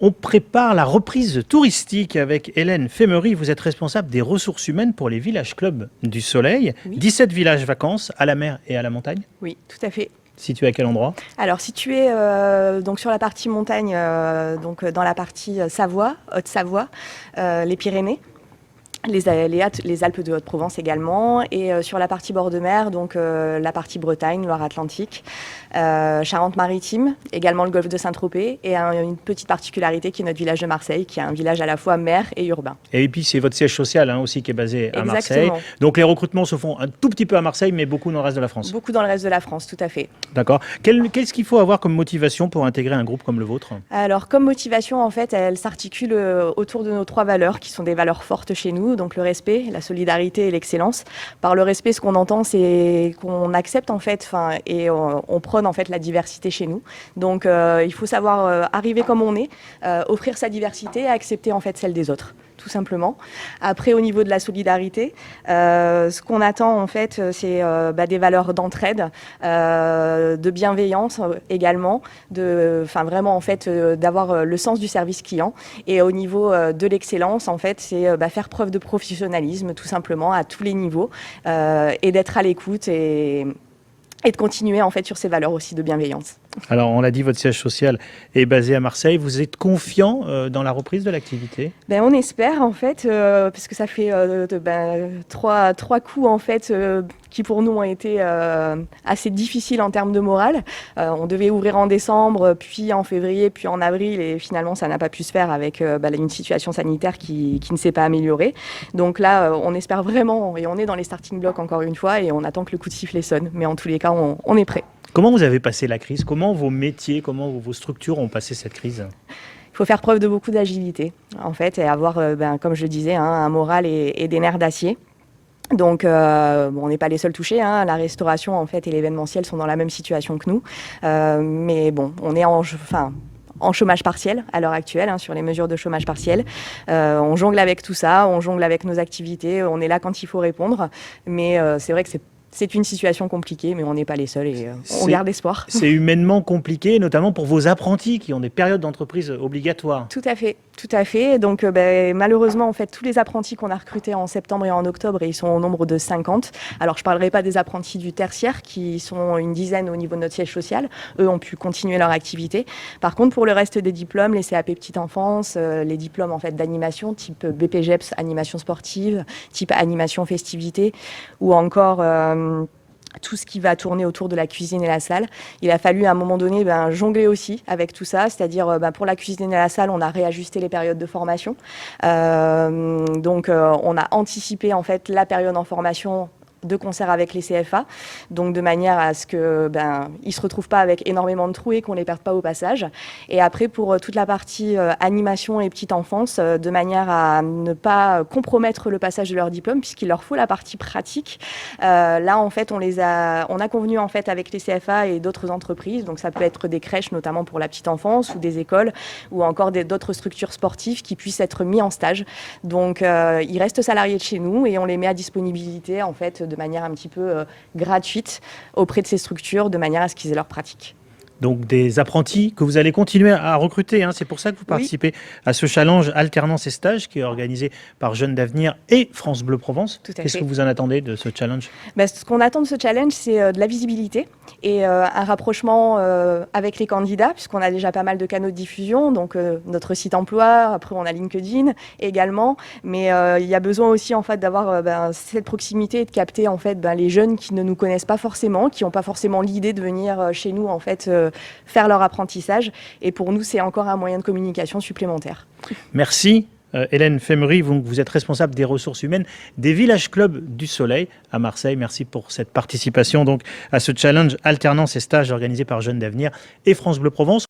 On prépare la reprise touristique avec Hélène Fémery. Vous êtes responsable des ressources humaines pour les villages clubs du Soleil. Oui. 17 villages vacances à la mer et à la montagne. Oui, tout à fait. Situés à quel endroit? Alors situé donc sur la partie montagne, donc dans la partie Savoie, Haute-Savoie, les Pyrénées. Les Alpes de Haute-Provence également, et sur la partie bord de mer, donc la partie Bretagne, Loire-Atlantique, Charente-Maritime, également le golfe de Saint-Tropez, et une petite particularité qui est notre village de Marseille, qui est un village à la fois mer et urbain. Et puis c'est votre siège social aussi qui est basé à Exactement. Marseille. Donc les recrutements se font un tout petit peu à Marseille, mais beaucoup dans le reste de la France. Beaucoup dans le reste de la France, tout à fait. D'accord. Qu'est-ce qu'il faut avoir comme motivation pour intégrer un groupe comme le vôtre? Alors comme motivation, en fait, elle s'articule autour de nos 3 valeurs, qui sont des valeurs fortes chez nous. Donc le respect, la solidarité et l'excellence. Par le respect, ce qu'on entend, c'est qu'on accepte en fait, et on prône en fait la diversité chez nous. Donc il faut savoir arriver comme on est, offrir sa diversité et accepter en fait celle des autres, tout simplement. Après, au niveau de la solidarité, ce qu'on attend en fait, c'est des valeurs d'entraide, de bienveillance également, vraiment en fait d'avoir le sens du service client. Et au niveau de l'excellence, en fait, c'est faire preuve de professionnalisme, tout simplement, à tous les niveaux, et d'être à l'écoute et de continuer en fait sur ces valeurs aussi de bienveillance. Alors, on l'a dit, votre siège social est basé à Marseille. Vous êtes confiant dans la reprise de l'activité? On espère en fait, parce que ça fait trois coups en fait qui pour nous ont été assez difficiles en termes de morale. On devait ouvrir en décembre, puis en février, puis en avril, et finalement ça n'a pas pu se faire avec une situation sanitaire qui ne s'est pas améliorée. Donc là, on espère vraiment, et on est dans les starting blocks encore une fois, et on attend que le coup de sifflet sonne. Mais en tous les cas, on est prêt. Comment vous avez passé la crise? Comment vos métiers, comment vos structures ont passé cette crise? Il faut faire preuve de beaucoup d'agilité, en fait, et avoir, comme je le disais, un moral et des nerfs d'acier. Donc, on n'est pas les seuls touchés. La restauration, en fait, et l'événementiel sont dans la même situation que nous. Mais bon, on est en chômage partiel à l'heure actuelle, sur les mesures de chômage partiel. On jongle avec tout ça, on jongle avec nos activités, on est là quand il faut répondre. Mais c'est vrai que c'est une situation compliquée, mais on n'est pas les seuls et on garde espoir. C'est humainement compliqué, notamment pour vos apprentis qui ont des périodes d'entreprise obligatoires. Tout à fait, tout à fait. Donc malheureusement, en fait, tous les apprentis qu'on a recrutés en septembre et en octobre, ils sont au nombre de 50. Alors je ne parlerai pas des apprentis du tertiaire, qui sont une dizaine au niveau de notre siège social. Eux ont pu continuer leur activité. Par contre, pour le reste des diplômes, les CAP petite enfance, les diplômes en fait d'animation, type BPGEPS, animation sportive, type animation festivité, ou encore tout ce qui va tourner autour de la cuisine et la salle. Il a fallu à un moment donné jongler aussi avec tout ça, c'est-à-dire pour la cuisine et la salle, on a réajusté les périodes de formation. Donc on a anticipé en fait la période en formation de concert avec les CFA, donc de manière à ce que ils se retrouvent pas avec énormément de trous et qu'on les perde pas au passage. Et après pour toute la partie animation et petite enfance, de manière à ne pas compromettre le passage de leur diplôme, puisqu'il leur faut la partie pratique. Là en fait on a convenu en fait avec les CFA et d'autres entreprises, donc ça peut être des crèches notamment pour la petite enfance, ou des écoles, ou encore d'autres structures sportives qui puissent être mis en stage. Donc ils restent salariés de chez nous et on les met à disponibilité en fait de manière un petit peu gratuite auprès de ces structures, de manière à ce qu'ils aient leur pratique. Donc des apprentis que vous allez continuer à recruter. C'est pour ça que vous participez à ce challenge alternance et stage qui est organisé par Jeunes d'Avenir et France Bleu Provence. Qu'est-ce que vous en attendez de ce challenge? Ce qu'on attend de ce challenge, c'est de la visibilité et un rapprochement avec les candidats, puisqu'on a déjà pas mal de canaux de diffusion, donc notre site emploi, après on a LinkedIn également, mais il y a besoin aussi en fait d'avoir cette proximité et de capter en fait les jeunes qui ne nous connaissent pas forcément, qui n'ont pas forcément l'idée de venir chez nous en fait faire leur apprentissage, et pour nous c'est encore un moyen de communication supplémentaire. Merci. Hélène Fémery, vous êtes responsable des ressources humaines des villages clubs du Soleil à Marseille. Merci pour cette participation donc à ce challenge alternance et stage organisé par Jeunes d'Avenir et France Bleu Provence.